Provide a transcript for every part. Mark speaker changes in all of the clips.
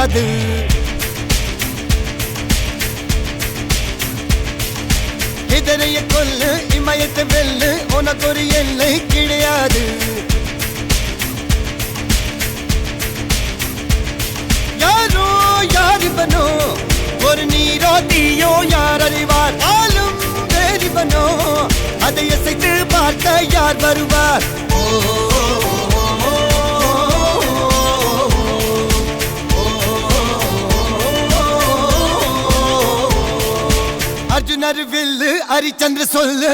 Speaker 1: கிடையாது. இதரைய கொல்லு இமயத்தை வெல்லு உனக்கு ஒரு எல்லை கிடையாது. யாரோ யாரிவனோ ஒரு நீரோ தீயோ யார் அறிவார். ஆளும் வேறிவனோ அதை அசைத்து பார்க்க யார் வருவார். அர்ஜுனர் வில்லு ஹரிச்சந்திர சொல்லு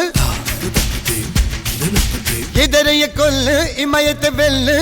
Speaker 1: இதரைய கொல்லு இமயத்தை வெல்லு.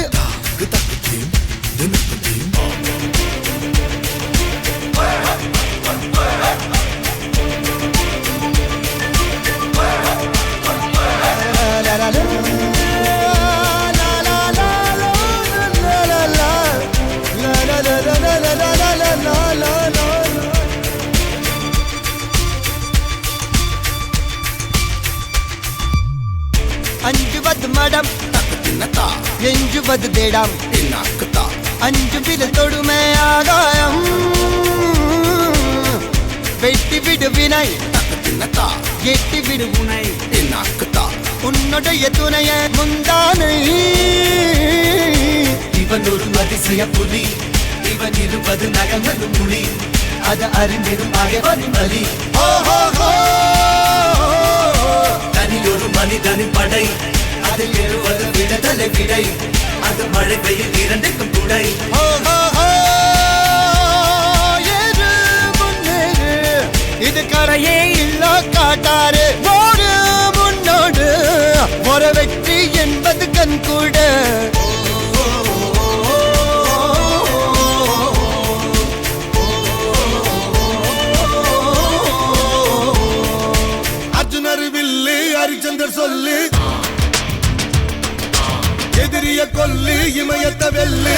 Speaker 1: அஞ்சுவது மடம் எஞ்சுவது தேடம். அஞ்சு விரல் தொடுமை ஆகாயம் வெட்டி விடு வினை எட்டி விடு உனை. உன்னுடைய துணைய முந்தானை
Speaker 2: இவன் ஒரு அதிசய புலி. இவன் இருப்பது நகர்வது புலி. அது அறிந்திடும் ஆகவனின் வலி. தனி ஒரு மனிதனின் படை. அதில் எழுவது விடுதலை விடை. அது மழை பெய்யும் இரண்டுக்கும் துடை.
Speaker 1: இது கரையே இல்ல காட்டாரு ஒரு முன்னோடு ஒரு வெற்றி என்பது கண் கூட. அர்ஜுனர் வில்லு ஹரிச்சந்தர் சொல்லு எதிரிய கொல்லு இமயத்தை வெல்லு.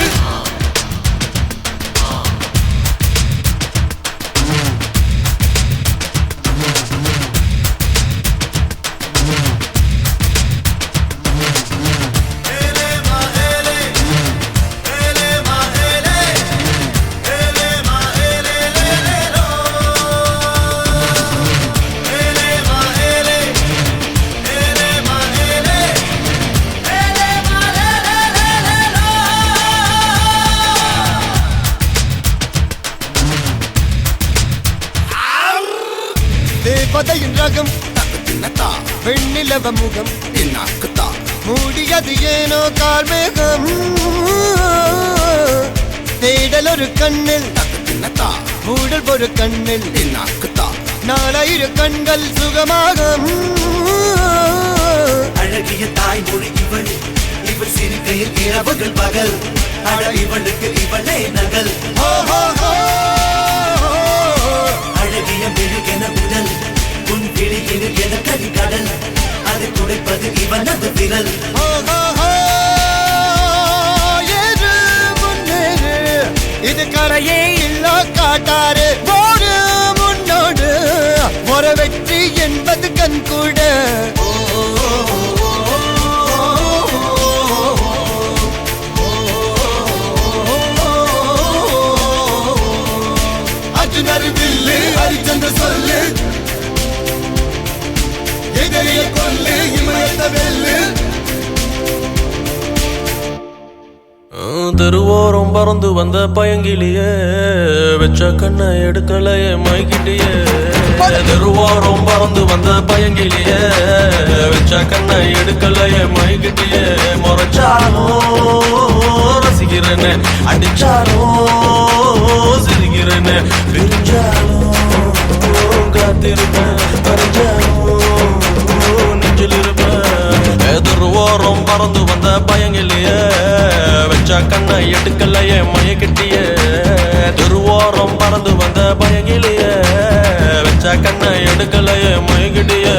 Speaker 1: தேவதையின் ரகம் வெண்ணிலவ முகம் மூடியது ஏனோ கார்மேகம். தேடல் ஒரு கண்ணில் மூடல் ஒரு கண்ணில் நாலாயிர கண்கள் சுகமாக.
Speaker 2: அழகிய தாய்மொழி இவள். இவள் சிரிக்கையில் இரவுகள் பகல். அழ இவளுக்கு இவளே நகல். அழகிய மெழுகென உடல். உன் கிளியில் என கடி கடல். அதை துடைப்பது இவனது விரல்.
Speaker 1: இது கரையே இல்ல காட்டாரு ஒரு முன்னோடு ஒரு வெற்றி என்பது கண் கூட. அர்ஜுனர் வில்லு ஹரிச்சந்திர சொல்லு எதிரிய கொல்லு இமயத்தை வெல்லு.
Speaker 3: தெருவோரம் பறந்து வந்த பயங்கிலியே வெச்ச கண்ணை எடுக்கலையே மைக்கிட்டியே. தெருவோரம் பறந்து வந்த பயங்கிலியே வெச்ச கண்ணை எடுக்கலையே மைக்கிட்டியே. முறைச்சாலும் ரசிக்கிறேன்னு அடிச்சாலும் சிரிக்கிறேன்னு பிரிஞ்சாலும் காத்திருப்பேன் பறிஞ்சாலும் நெஞ்சில் இருப்பேன். தெருவோரம் பறந்து வந்த பயங்கிலியே வெச்ச கண்ணை எடுக்கலையே மயக்கிட்டியே. தெருவோரம் பறந்து வந்த பயங்கிலியே வெச்ச கண்ணை எடுக்கலையே மயக்கிட்டியே.